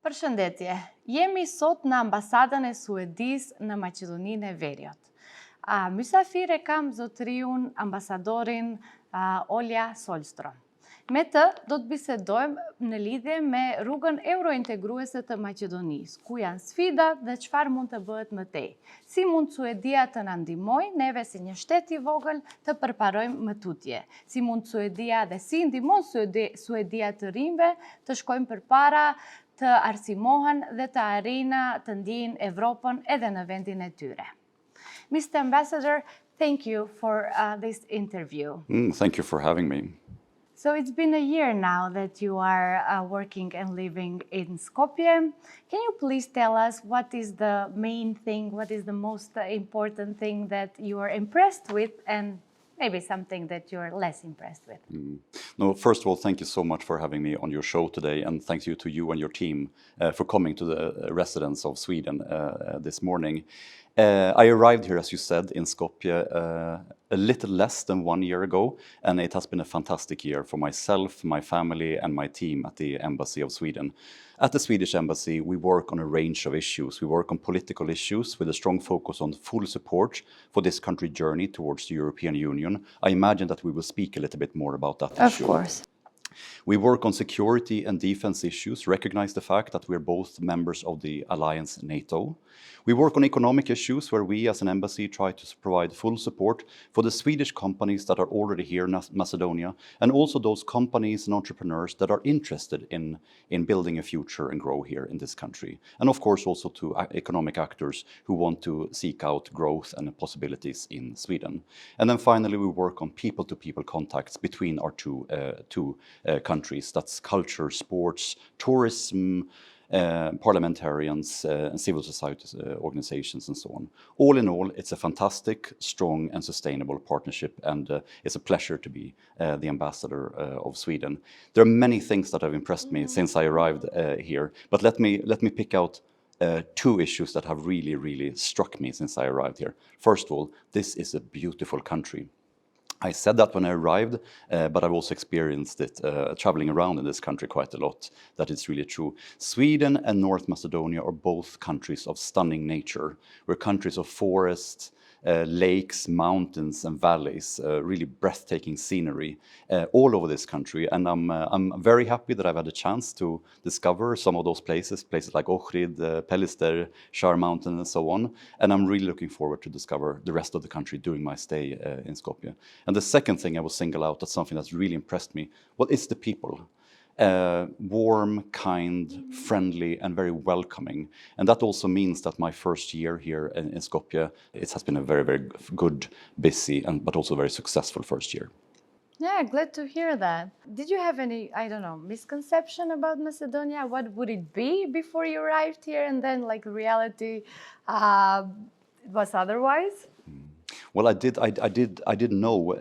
Përshëndetje, jemi sot në ambasadën e Suedisë në Maqedoninë e Veriut. Mysafir e kam zotëriun ambasadorin Ola Sohlstrom. Me të do të bisedojmë në lidhje me rrugën eurointegruese të Maqedonisë, ku janë sfidat dhe çfarë mund të bëhet më tej. Si mund Suedia të na ndihmojë neve si një shtet i vogël të përparojmë më tutje. Si mund Suedia dhe si ndihmon Suedia të rinjve të shkojmë përpara, të arsimohen dhe të arrijnë të ndjejnë Evropën edhe në vendin e tyre. Mr. Ambassador, thank you for this interview. Thank you for having me. So it's been a year now that you are working and living in Skopje. Can you please tell us what is the main thing, what is the most important thing that you are impressed with and maybe something that you're less impressed with? No, first of all, thank you so much for having me on your show today, and thank you to you and your team for coming to the residence of Sweden this morning. I arrived here, as you said, in Skopje a little less than 1 year ago, and it has been a fantastic year for myself, my family, and my team at the Embassy of Sweden. At the Swedish Embassy, we work on a range of issues. We work on political issues with a strong focus on full support for this country's journey towards the European Union. I imagine that we will speak a little bit more about that issue. Of course. We work on security and defense issues, recognize the fact that we're both members of the alliance NATO. We work on economic issues where we as an embassy try to provide full support for the Swedish companies that are already here in Macedonia, and also those companies and entrepreneurs that are interested in building a future and grow here in this country. And of course also to economic actors who want to seek out growth and possibilities in Sweden. And then finally we work on people-to-people contacts between our two countries. That's culture, sports, tourism, parliamentarians, and civil society organizations, and so on. All in all, it's a fantastic, strong, and sustainable partnership, and it's a pleasure to be the ambassador of Sweden. There are many things that have impressed me since I arrived here, but let me pick out two issues that have really struck me since I arrived here. First of all, this is a beautiful country. I said that when I arrived, but I've also experienced it traveling around in this country quite a lot, that it's really true. Sweden and North Macedonia are both countries of stunning nature. We're countries of forests, lakes, mountains, and valleys, really breathtaking scenery all over this country. And I'm very happy that I've had a chance to discover some of those places like Ohrid, Pelister, Shar Mountain, and so on. And I'm really looking forward to discover the rest of the country during my stay in Skopje. And the second thing I will single out, that's something that's really impressed me, well, it's the people. Warm, kind, friendly, and very welcoming. And that also means that my first year here in Skopje, it has been a very good, busy, but also very successful first year. Yeah, glad to hear that. Did you have any, I don't know, misconception about Macedonia? What would it be before you arrived here, and then like reality was otherwise? Well, I did know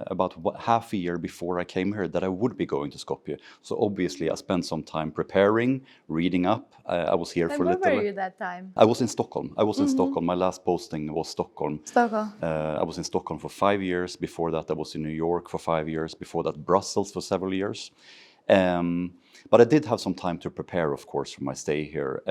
about half a year before I came here that I would be going to Skopje. So obviously I spent some time preparing, reading up. I was here for a little. Where were you that time? I was in Stockholm. In Stockholm. My last posting was Stockholm. I was in Stockholm for 5 years. Before that, I was in New York for 5 years. Before that, Brussels for several years. But I did have some time to prepare, of course, for my stay here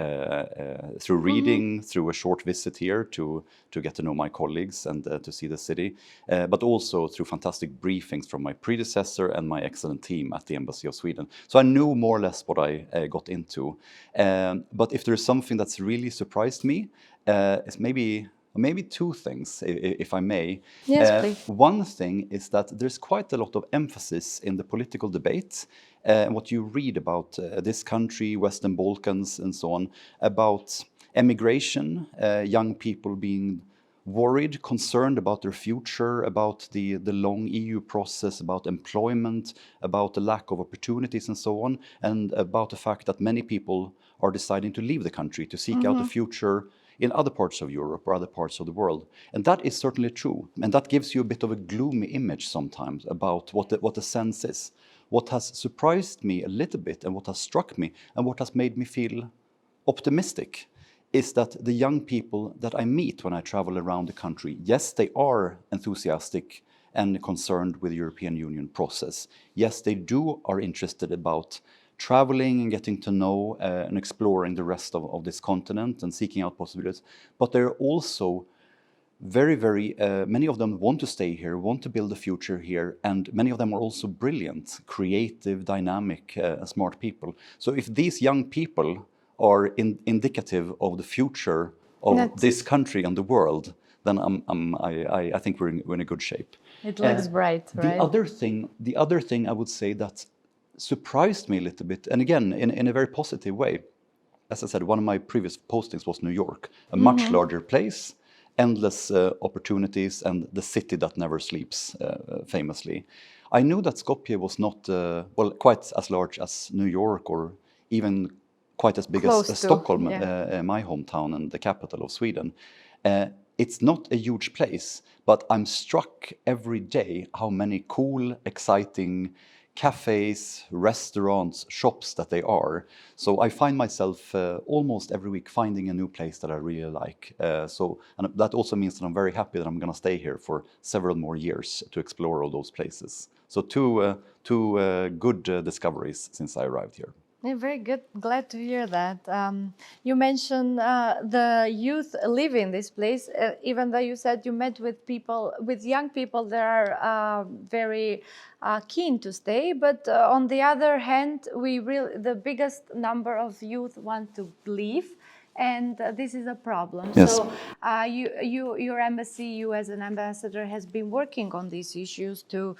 through reading, through a short visit here to get to know my colleagues and to see the city, but also through fantastic briefings from my predecessor and my excellent team at the Embassy of Sweden. So I knew more or less what I got into. But if there's something that's really surprised me, it's maybe two things, if I may. Yes, please. One thing is that there's quite a lot of emphasis in the political debate, what you read about this country, Western Balkans, and so on, about emigration, young people being worried, concerned about their future, about the long EU process, about employment, about the lack of opportunities, and so on, and about the fact that many people are deciding to leave the country to seek out a future in other parts of Europe or other parts of the world. And that is certainly true. And that gives you a bit of a gloomy image sometimes about what the sense is. What has surprised me a little bit, and what has struck me, and what has made me feel optimistic, is that the young people that I meet when I travel around the country, yes, they are enthusiastic and concerned with the European Union process. Yes, they are interested about traveling and getting to know and exploring the rest of this continent and seeking out possibilities. But they're also very, many of them want to stay here, want to build a future here, and many of them are also brilliant, creative, dynamic, smart people. So if these young people are indicative of the future of this country and the world, then I think we're in a good shape. It looks bright, right? The other thing I would say that surprised me a little bit, and again, in a very positive way, as I said, one of my previous postings was New York, a much larger place, endless opportunities, and the city that never sleeps, famously. I knew that Skopje was not, quite as large as New York or even quite as big as Stockholm, my hometown and the capital of Sweden. It's not a huge place, but I'm struck every day how many cool, exciting cafes, restaurants, shops that they are. So I find myself almost every week finding a new place that I really like. And that also means that I'm very happy that I'm going to stay here for several more years to explore all those places. So two good discoveries since I arrived here. Yeah, very good. Glad to hear that. You mentioned the youth live in this place, even though you said you met with young people that are very keen to stay. But on the other hand, the biggest number of youth want to leave. And this is a problem. Yes. So your embassy, you as an ambassador, has been working on these issues to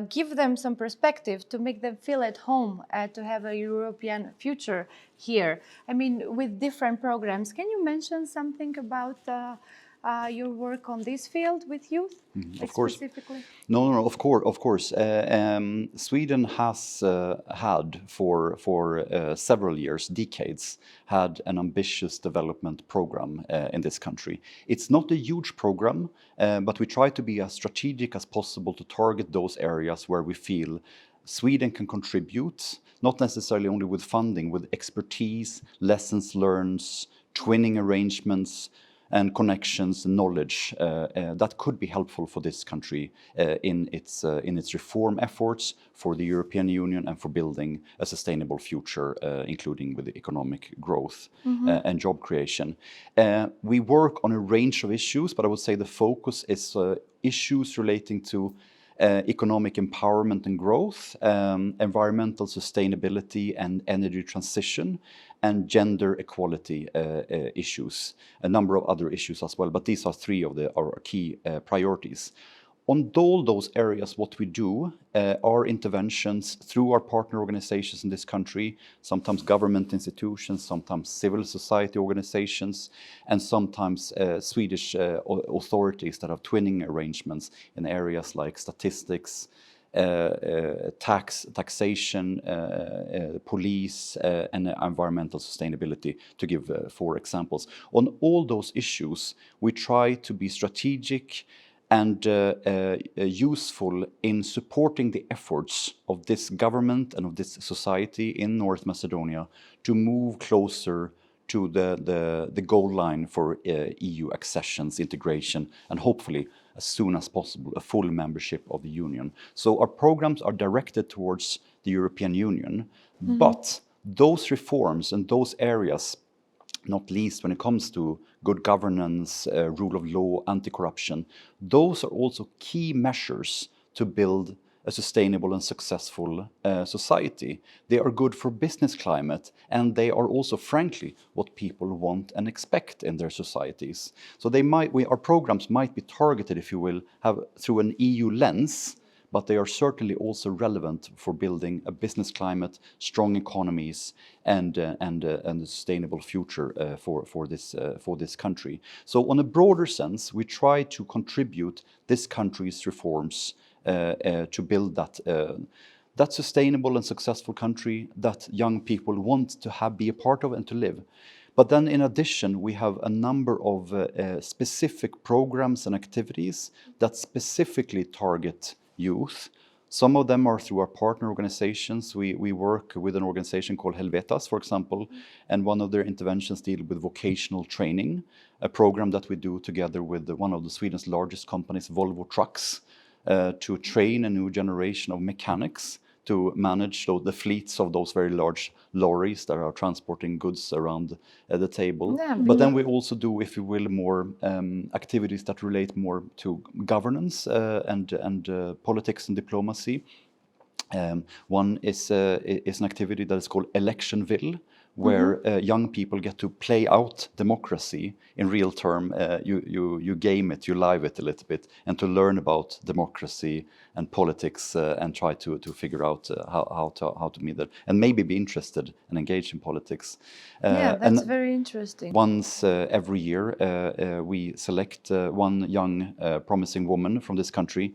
give them some perspective, to make them feel at home, to have a European future here. I mean, with different programs. Can you mention something about your work on this field with youth, of course. specifically? No, of course. Sweden has had for several years, decades, had an ambitious development program in this country. It's not a huge program, but we try to be as strategic as possible to target those areas where we feel Sweden can contribute, not necessarily only with funding, with expertise, lessons learned, twinning arrangements, and connections and knowledge that could be helpful for this country in its reform efforts for the European Union and for building a sustainable future, including with economic growth and job creation. We work on a range of issues, but I would say the focus is issues relating to economic empowerment and growth, environmental sustainability and energy transition, and gender equality issues, a number of other issues as well, but these are three of our key priorities. On all those areas, what we do are interventions through our partner organizations in this country, sometimes government institutions, sometimes civil society organizations, and sometimes Swedish authorities that have twinning arrangements in areas like statistics, taxation, police, and environmental sustainability, to give 4 examples. On all those issues, we try to be strategic and useful in supporting the efforts of this government and of this society in North Macedonia to move closer to the goal line for EU accessions, integration, and hopefully as soon as possible a full membership of the Union. So our programs are directed towards the European Union, but those reforms and those areas, not least when it comes to good governance, rule of law, anti-corruption, those are also key measures to build a sustainable and successful society. They are good for business climate, and they are also, frankly, what people want and expect in their societies. So our programs might be targeted, if you will, through an EU lens, but they are certainly also relevant for building a business climate, strong economies, and a sustainable future for this country. So on a broader sense, we try to contribute this country's reforms to build that sustainable and successful country that young people want to be a part of and to live. But then in addition, we have a number of specific programs and activities that specifically target youth. Some of them are through our partner organizations. We work with an organization called Helvetas, for example, and one of their interventions deal with vocational training, a program that we do together with one of Sweden's largest companies, Volvo Trucks, to train a new generation of mechanics to manage the fleets of those very large lorries that are transporting goods around the table. Yeah, but then we also do, if you will, more activities that relate more to governance and politics and diplomacy. One is an activity that is called Electionville, where young people get to play out democracy in real term. You game it, you live it a little bit, and to learn about democracy and politics and try to figure out how to meet that, and maybe be interested and engaged in politics. Yeah, that's very interesting. Once every year, we select one young promising woman from this country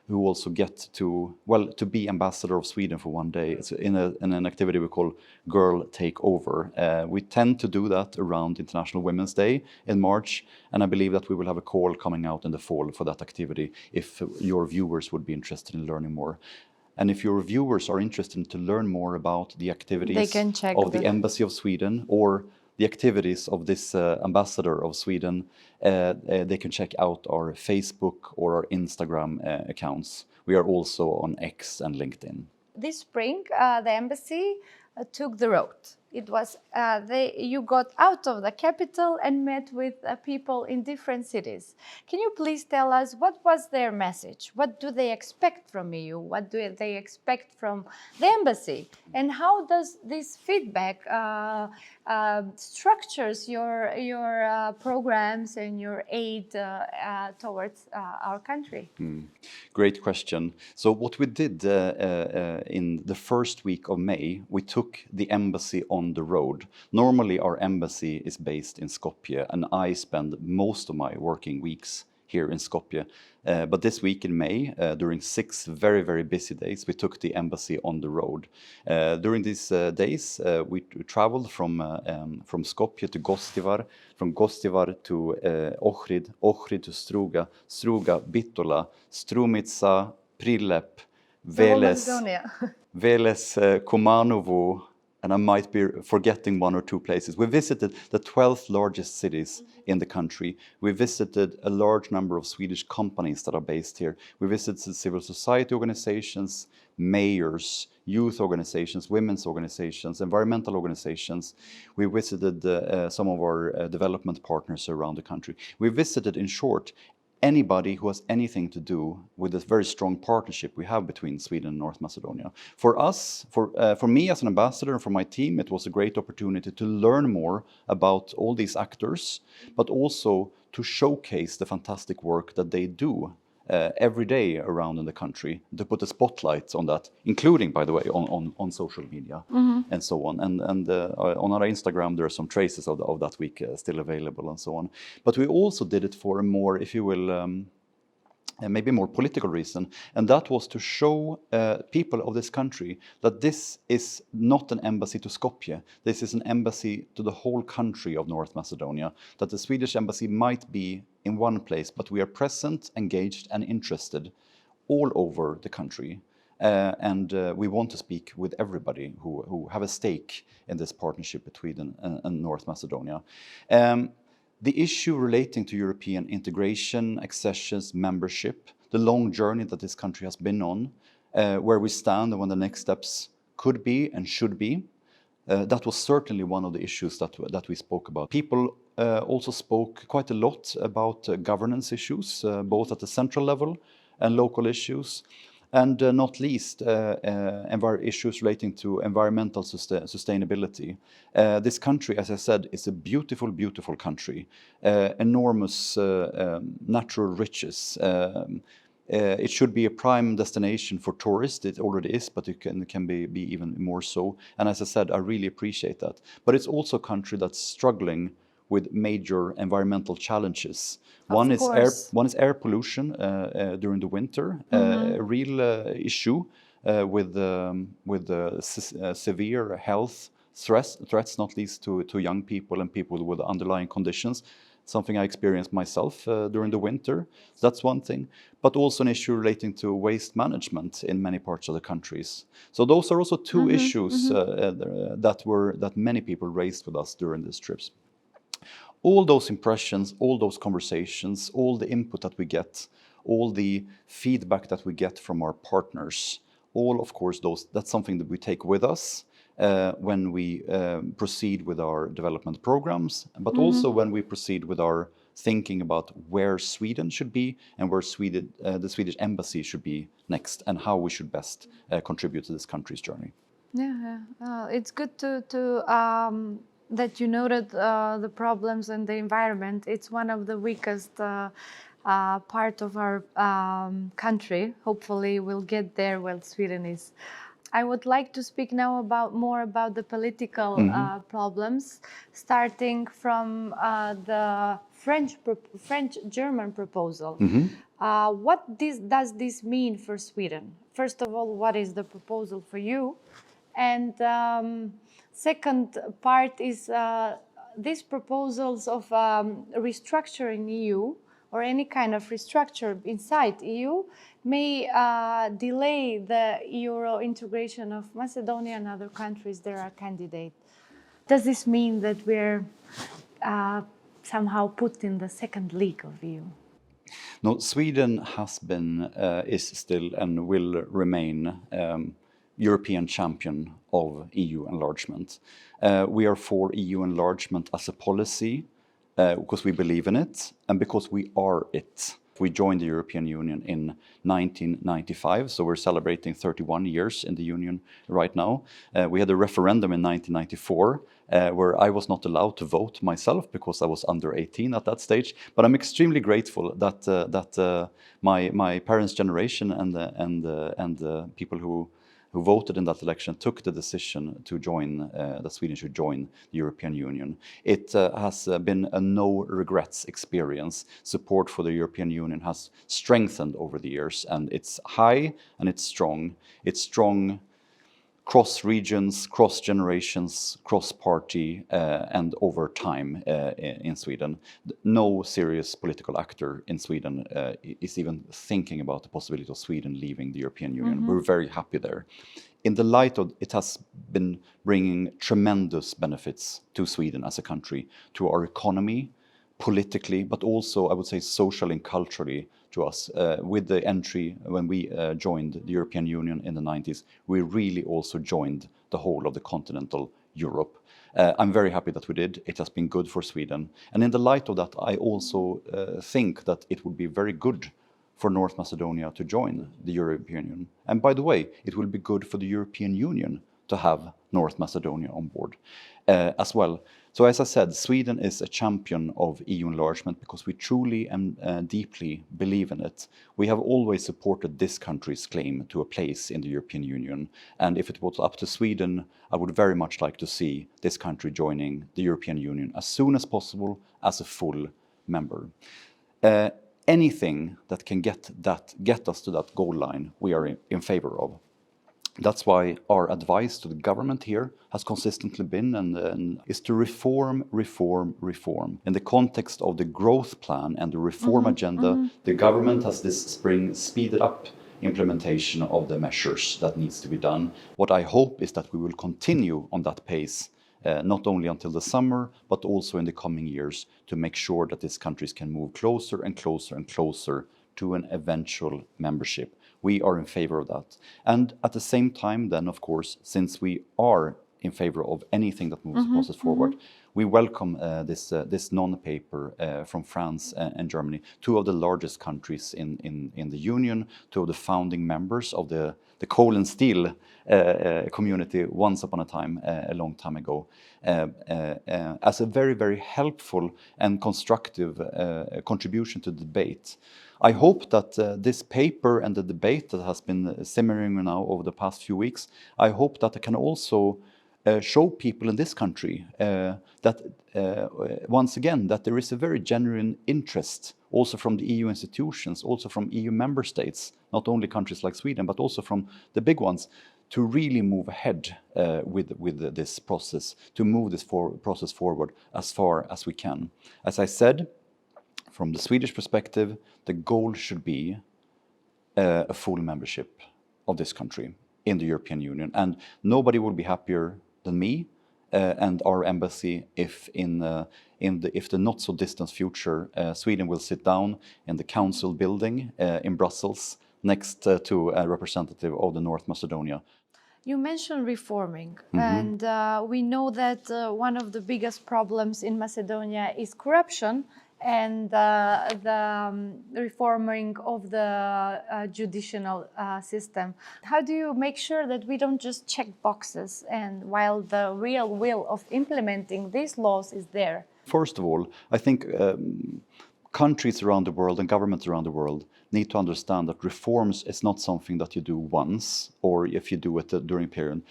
who also get to be ambassador of Sweden for one day. It's in an activity we call Girl Takeover. We tend to do that around International Women's Day in March, and I believe that we will have a call coming out in the fall for that activity if your viewers would be interested in learning more. And if your viewers are interested to learn more about the activities of the Embassy of Sweden or the activities of this ambassador of Sweden, they can check out our Facebook or our Instagram accounts. We are also on X and LinkedIn. This spring, the embassy took the road. It was you got out of the capital and met with people in different cities. Can you please tell us what was their message? What do they expect from you? What do they expect from the embassy? And how does this feedback structures your programs and your aid towards our country? Great question. So what we did in the first week of May, we took the embassy on the road. Normally our embassy is based in Skopje, and I spend most of my working weeks here in Skopje. But this week in May, during 6 very, very busy days, we took the embassy on the road. During these days, we traveled from Skopje to Gostivar, from Gostivar to Ohrid, Ohrid to Struga, Struga, Bitola, Strumica, Prilep, Veles, Kumanovo, and I might be forgetting 1 or 2 places. We visited the 12th largest cities in the country. We visited a large number of Swedish companies that are based here. We visited civil society organizations, mayors, youth organizations, women's organizations, environmental organizations. We visited some of our development partners around the country. We visited, in short, anybody who has anything to do with this very strong partnership we have between Sweden and North Macedonia. For us, for me as an ambassador and for my team, it was a great opportunity to learn more about all these actors, but also to showcase the fantastic work that they do every day around in the country, to put a spotlight on that, including, by the way, on social media and so on. And on our Instagram, there are some traces of that week still available and so on. But we also did it for a more, if you will, maybe more political reason, and that was to show people of this country that this is not an embassy to Skopje. This is an embassy to the whole country of North Macedonia, that the Swedish embassy might be in one place, but we are present, engaged, and interested all over the country. And we want to speak with everybody who have a stake in this partnership between and North Macedonia. The issue relating to European integration, accessions, membership, the long journey that this country has been on, where we stand and when the next steps could be and should be, that was certainly one of the issues that we spoke about. People also spoke quite a lot about governance issues, both at the central level and local issues, and not least issues relating to environmental sustainability. This country, as I said, is a beautiful, beautiful country, enormous natural riches. It should be a prime destination for tourists. It already is, but it can be even more so. And as I said, I really appreciate that. But it's also a country that's struggling with major environmental challenges. One is air pollution during the winter, a real issue with severe health threats, not least to young people and people with underlying conditions. Something I experienced myself during the winter. That's one thing, but also an issue relating to waste management in many parts of the countries. So those are also 2 issues that many people raised with us during these trips. All those impressions, all those conversations, all the input that we get, all the feedback that we get from our partners, all, of course, that's something that we take with us when we proceed with our development programs, but also when we proceed with our thinking about where Sweden should be and where the Swedish embassy should be next, and how we should best contribute to this country's journey. It's good to that you noted the problems in the environment. It's one of the weakest part of our country. Hopefully we'll get there where Sweden is. I would like to speak now more about the political problems, starting from the French-German proposal. What does this mean for Sweden? First of all, what is the proposal for you? And second part is these proposals of restructuring EU, or any kind of restructure inside EU, may delay the Euro integration of Macedonia and other countries that are candidates. Does this mean that we're somehow put in the second league of EU? No, Sweden has been, is still, and will remain European champion of EU enlargement. We are for EU enlargement as a policy because we believe in it and because we are it. We joined the European Union in 1995, so we're celebrating 31 years in the Union right now. We had a referendum in 1994 where I was not allowed to vote myself because I was under 18 at that stage. But I'm extremely grateful that my parents' generation and the people who voted in that election took the decision to join, that Sweden should join the European Union. It has been a no regrets experience. Support for the European Union has strengthened over the years, and it's high and it's strong. It's strong cross regions, cross generations, cross party, and over time in Sweden. No serious political actor in Sweden is even thinking about the possibility of Sweden leaving the European Union. We're very happy there. In the light of it has been bringing tremendous benefits to Sweden as a country, to our economy, politically, but also, I would say, socially and culturally to us. With the entry, when we joined the European Union in the 90s, we really also joined the whole of the continental Europe. I'm very happy that we did. It has been good for Sweden. And in the light of that, I also think that it would be very good for North Macedonia to join the European Union. And by the way, it will be good for the European Union to have North Macedonia on board as well. So as I said, Sweden is a champion of EU enlargement because we truly and deeply believe in it. We have always supported this country's claim to a place in the European Union. And if it was up to Sweden, I would very much like to see this country joining the European Union as soon as possible as a full member. Anything that can get us to that goal line, we are in favor of. That's why our advice to the government here has consistently been and is to reform. In the context of the growth plan and the reform agenda, the government has this spring speeded up implementation of the measures that needs to be done. What I hope is that we will continue on that pace, not only until the summer, but also in the coming years, to make sure that these countries can move closer and closer and closer to an eventual membership. We are in favor of that. And at the same time, then, of course, since we are in favor of anything that moves the process forward, we welcome this non-paper from France and Germany, two of the largest countries in the Union, two of the founding members of the coal and steel community once upon a time, a long time ago, as a very, very helpful and constructive contribution to the debate. I hope that this paper and the debate that has been simmering now over the past few weeks, I hope that it can also show people in this country that, once again, that there is a very genuine interest also from the EU institutions, also from EU member states, not only countries like Sweden, but also from the big ones, to really move ahead with this process, to move this process forward as far as we can. As I said, from the Swedish perspective, the goal should be a full membership of this country in the European Union. And nobody will be happier than me and our embassy if the not so distant future Sweden will sit down in the council building in Brussels next to a representative of the North Macedonia. You mentioned reforming, and we know that one of the biggest problems in Macedonia is corruption and the reforming of the judicial system. How do you make sure that we don't just check boxes, and while the real will of implementing these laws is there? First of all, I think countries around the world and governments around the world need to understand that reforms is not something that you do once, or if you do it during a period.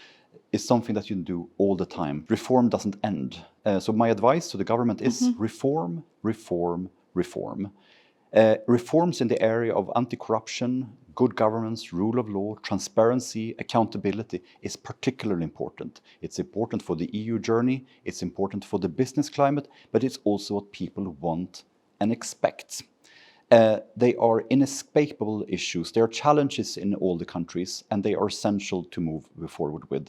It's something that you do all the time. Reform doesn't end. So my advice to the government is reform, reform, reform. Reforms in the area of anti-corruption, good governance, rule of law, transparency, accountability is particularly important. It's important for the EU journey, it's important for the business climate, but it's also what people want and expect. They are inescapable issues. There are challenges in all the countries, and they are essential to move forward with.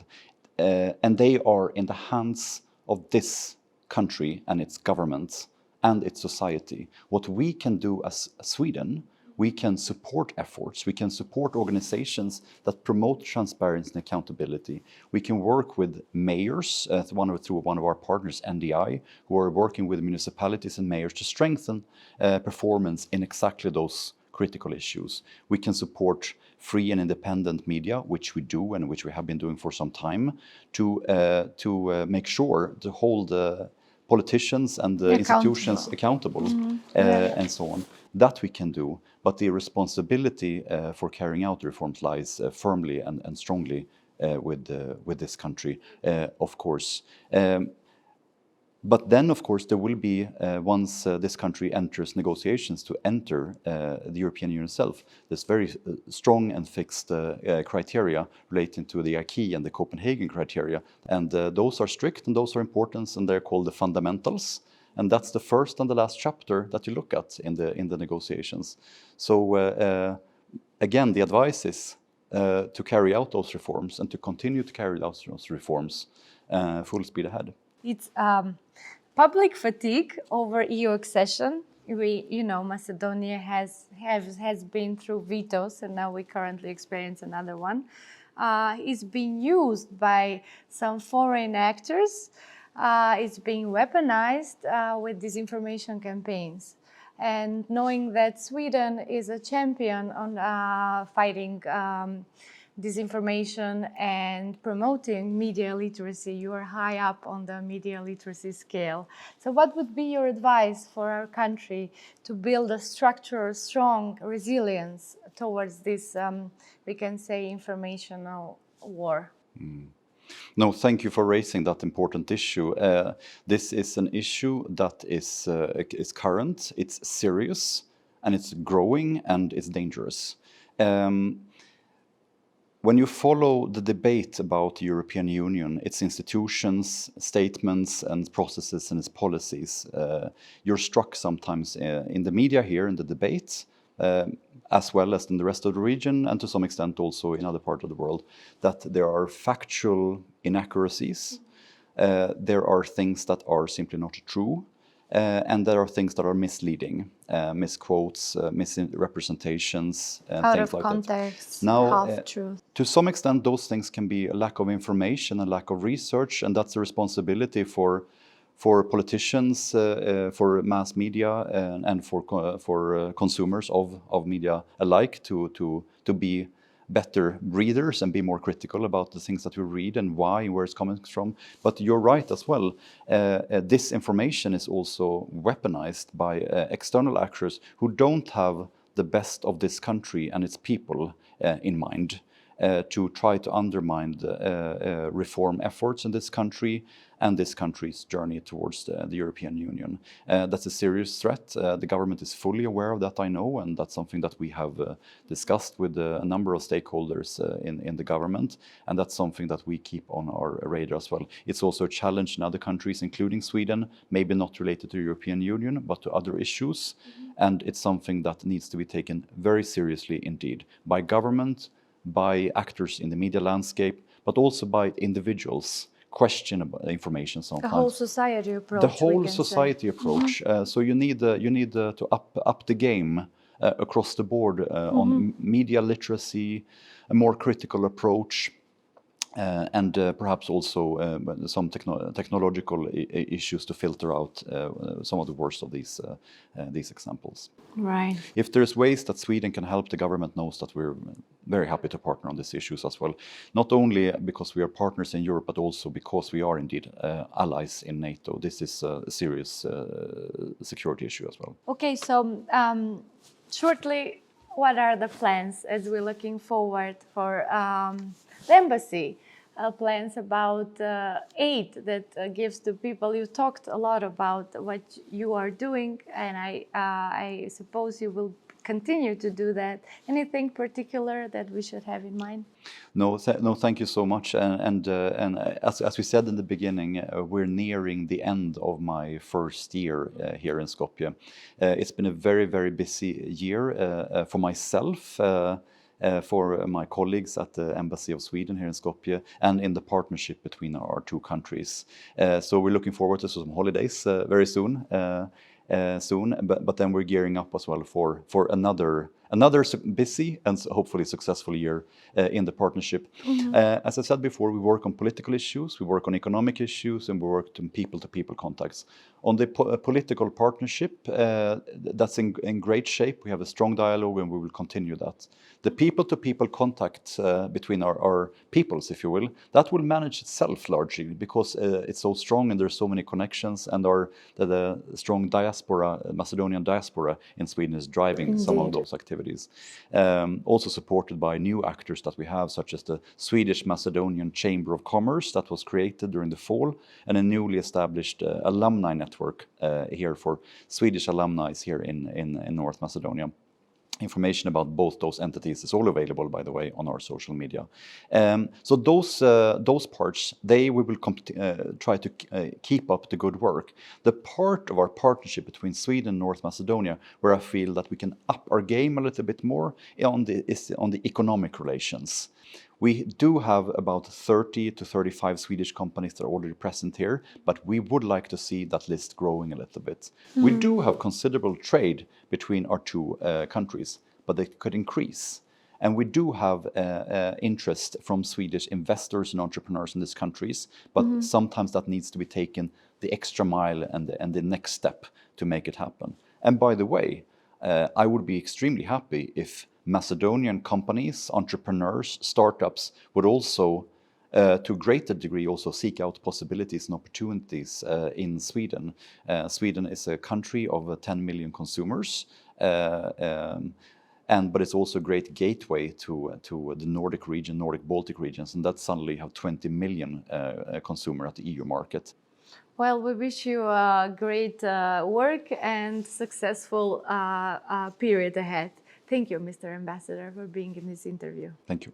And they are in the hands of this country and its governments and its society. What we can do as Sweden, we can support efforts, we can support organizations that promote transparency and accountability. We can work with mayors, through one of our partners, NDI, who are working with municipalities and mayors to strengthen performance in exactly those critical issues. We can support free and independent media, which we do and which we have been doing for some time, to make sure to hold politicians and the institutions accountable and so on. That we can do, but the responsibility for carrying out the reforms lies firmly and strongly with this country, of course. But then, of course, there will be, once this country enters negotiations to enter the European Union itself, there's very strong and fixed criteria relating to the acquis and the Copenhagen criteria. And those are strict and those are important, and they're called the fundamentals. And that's the first and the last chapter that you look at in the negotiations. So again, the advice is to carry out those reforms and to continue to carry out those reforms full speed ahead. It's public fatigue over EU accession. Macedonia has been through vetoes, and now we currently experience another one. It's being used by some foreign actors. It's being weaponized with disinformation campaigns. And knowing that Sweden is a champion on fighting disinformation and promoting media literacy, you are high up on the media literacy scale. So what would be your advice for our country to build a structural, strong resilience towards this, we can say, informational war? No, thank you for raising that important issue. This is an issue that is current, it's serious, and it's growing, and it's dangerous. When you follow the debate about the European Union, its institutions, statements, and processes and its policies, you're struck sometimes in the media here, in the debate, as well as in the rest of the region, and to some extent also in other parts of the world, that there are factual inaccuracies, there are things that are simply not true, and there are things that are misleading, misquotes, misrepresentations, and out things of like context, that. Now, half-truth. To some extent, those things can be a lack of information, a lack of research, and that's a responsibility for politicians, for mass media, and for consumers of media alike to be better readers and be more critical about the things that we read and why, where it's coming from. But you're right as well. This information is also weaponized by external actors who don't have the best of this country and its people in mind, to try to undermine the reform efforts in this country and this country's journey towards the European Union. That's a serious threat. The government is fully aware of that, I know, and that's something that we have discussed with a number of stakeholders in the government, and that's something that we keep on our radar as well. It's also a challenge in other countries, including Sweden, maybe not related to the European Union, but to other issues, and it's something that needs to be taken very seriously indeed, by government, by actors in the media landscape, but also by individuals questionable information sometimes. The whole society approach. The whole society approach. So you need to up the game across the board on media literacy, a more critical approach, and perhaps also some technological issues to filter out some of the worst of these examples. Right. If there's ways that Sweden can help, the government knows that we're very happy to partner on these issues as well. Not only because we are partners in Europe, but also because we are indeed allies in NATO. This is a serious security issue as well. Okay, so shortly, what are the plans as we're looking forward for the embassy? Plans about aid that gives to people. You talked a lot about what you are doing, and I suppose you will continue to do that. Anything particular that we should have in mind? No, thank you so much. And as we said in the beginning, we're nearing the end of my first year here in Skopje. It's been a very, very busy year for myself, for my colleagues at the Embassy of Sweden here in Skopje, and in the partnership between our two countries. So we're looking forward to some holidays very soon. But then we're gearing up as well for another busy and hopefully successful year in the partnership. As I said before, we work on political issues, we work on economic issues, and we work on people-to-people contacts. On the political partnership, that's in great shape. We have a strong dialogue, and we will continue that. The people-to-people contact between our peoples, if you will, that will manage itself largely because it's so strong and there's so many connections, and the strong diaspora, Macedonian diaspora in Sweden is driving some of those activities. Also supported by new actors that we have, such as the Swedish Macedonian Chamber of Commerce that was created during the fall, and a newly established alumni network here for Swedish alumni here in North Macedonia. Information about both those entities is all available, by the way, on our social media. So those parts, we will try to keep up the good work. The part of our partnership between Sweden and North Macedonia, where I feel that we can up our game a little bit more, is on the economic relations. We do have about 30 to 35 Swedish companies that are already present here, but we would like to see that list growing a little bit. We do have considerable trade between our two countries, but they could increase. And we do have interest from Swedish investors and entrepreneurs in these countries, but sometimes that needs to be taken the extra mile and the next step to make it happen. And by the way, I would be extremely happy if Macedonian companies, entrepreneurs, startups would also, to a greater degree, also seek out possibilities and opportunities in Sweden. Sweden is a country of 10 million consumers, but it's also a great gateway to the Nordic region, Nordic-Baltic regions, and that suddenly have 20 million consumers at the EU market. Well, we wish you great work and successful period ahead. Thank you, Mr. Ambassador, for being in this interview. Thank you.